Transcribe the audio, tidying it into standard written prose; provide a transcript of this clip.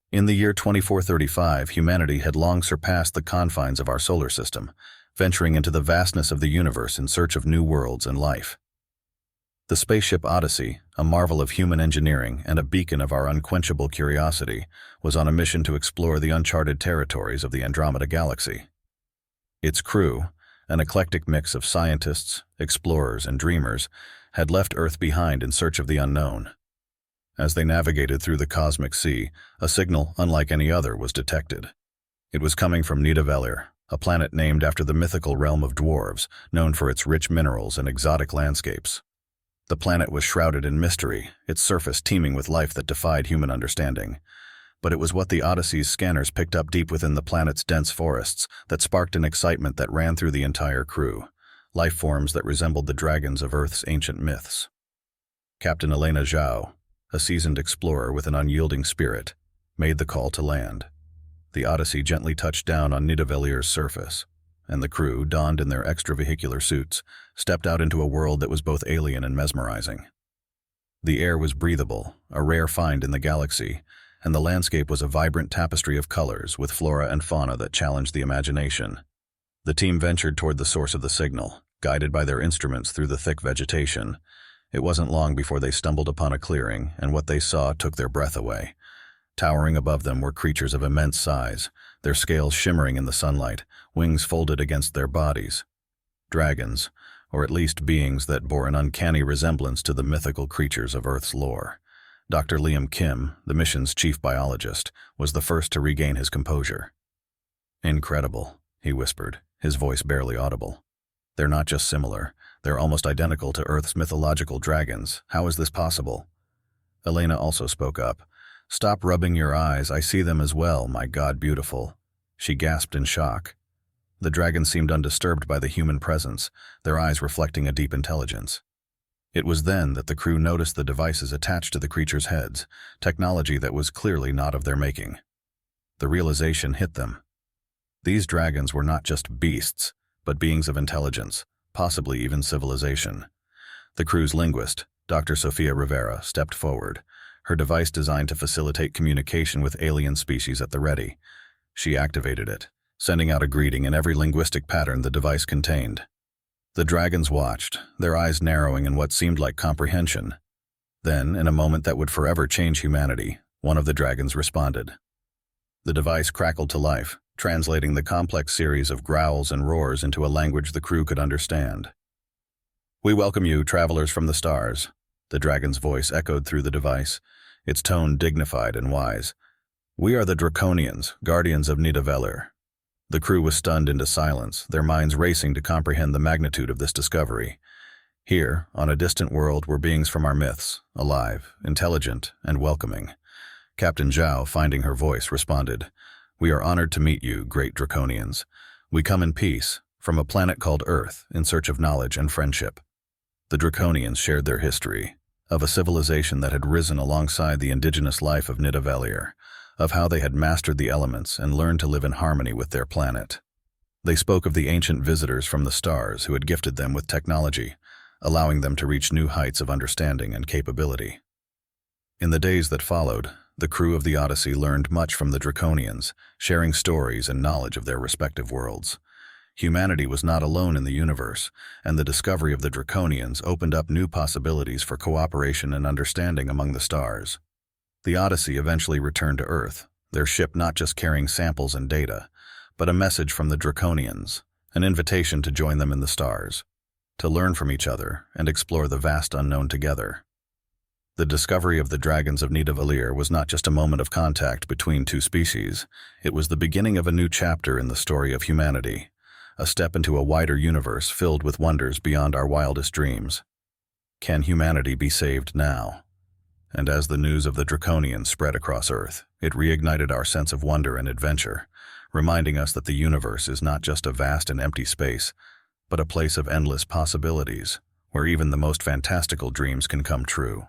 In the year 2435, humanity had long surpassed the confines of our solar system, venturing into the vastness of the universe in search of new worlds and life. The spaceship Odyssey, a marvel of human engineering and a beacon of our unquenchable curiosity, was on a mission to explore the uncharted territories of the Andromeda Galaxy. Its crew, an eclectic mix of scientists, explorers, and dreamers, had left Earth behind in search of the unknown. As they navigated through the cosmic sea, a signal unlike any other was detected. It was coming from Nidavellir, a planet named after the mythical realm of dwarves, known for its rich minerals and exotic landscapes. The planet was shrouded in mystery, its surface teeming with life that defied human understanding. But it was what the Odyssey's scanners picked up deep within the planet's dense forests that sparked an excitement that ran through the entire crew, life forms that resembled the dragons of Earth's ancient myths. Captain Elena Zhao, a seasoned explorer with an unyielding spirit, made the call to land. The Odyssey gently touched down on Nidavellir's surface, and the crew, donned in their extravehicular suits, stepped out into a world that was both alien and mesmerizing. The air was breathable, a rare find in the galaxy, and the landscape was a vibrant tapestry of colors with flora and fauna that challenged the imagination. The team ventured toward the source of the signal, guided by their instruments through the thick vegetation. It wasn't long before they stumbled upon a clearing, and what they saw took their breath away. Towering above them were creatures of immense size, their scales shimmering in the sunlight, wings folded against their bodies. Dragons, or at least beings that bore an uncanny resemblance to the mythical creatures of Earth's lore. Dr. Liam Kim, the mission's chief biologist, was the first to regain his composure. "Incredible," he whispered, his voice barely audible. "They're not just similar, they're almost identical to Earth's mythological dragons. How is this possible?" Elena also spoke up. "Stop rubbing your eyes, I see them as well, my God, beautiful." She gasped in shock. The dragons seemed undisturbed by the human presence, their eyes reflecting a deep intelligence. It was then that the crew noticed the devices attached to the creatures' heads, technology that was clearly not of their making. The realization hit them. These dragons were not just beasts, but beings of intelligence, possibly even civilization. The crew's linguist, Dr. Sofia Rivera, stepped forward, her device designed to facilitate communication with alien species at the ready. She activated it, sending out a greeting in every linguistic pattern the device contained. The dragons watched, their eyes narrowing in what seemed like comprehension. Then, in a moment that would forever change humanity, one of the dragons responded. The device crackled to life, translating the complex series of growls and roars into a language the crew could understand. "We welcome you, travelers from the stars," the dragon's voice echoed through the device, its tone dignified and wise. "We are the Draconians, guardians of Nidavellir." The crew was stunned into silence, their minds racing to comprehend the magnitude of this discovery. Here, on a distant world, were beings from our myths, alive, intelligent, and welcoming. Captain Zhao, finding her voice, responded, "We are honored to meet you, great Draconians. We come in peace, from a planet called Earth, in search of knowledge and friendship." The Draconians shared their history, of a civilization that had risen alongside the indigenous life of Nidavellir, of how they had mastered the elements and learned to live in harmony with their planet. They spoke of the ancient visitors from the stars who had gifted them with technology, allowing them to reach new heights of understanding and capability. In the days that followed, the crew of the Odyssey learned much from the Draconians, sharing stories and knowledge of their respective worlds. Humanity was not alone in the universe, and the discovery of the Draconians opened up new possibilities for cooperation and understanding among the stars. The Odyssey eventually returned to Earth, their ship not just carrying samples and data, but a message from the Draconians, an invitation to join them in the stars, to learn from each other and explore the vast unknown together. The discovery of the dragons of Nidavellir was not just a moment of contact between two species, it was the beginning of a new chapter in the story of humanity, a step into a wider universe filled with wonders beyond our wildest dreams. Can humanity be saved now? And as the news of the Draconians spread across Earth, it reignited our sense of wonder and adventure, reminding us that the universe is not just a vast and empty space, but a place of endless possibilities, where even the most fantastical dreams can come true.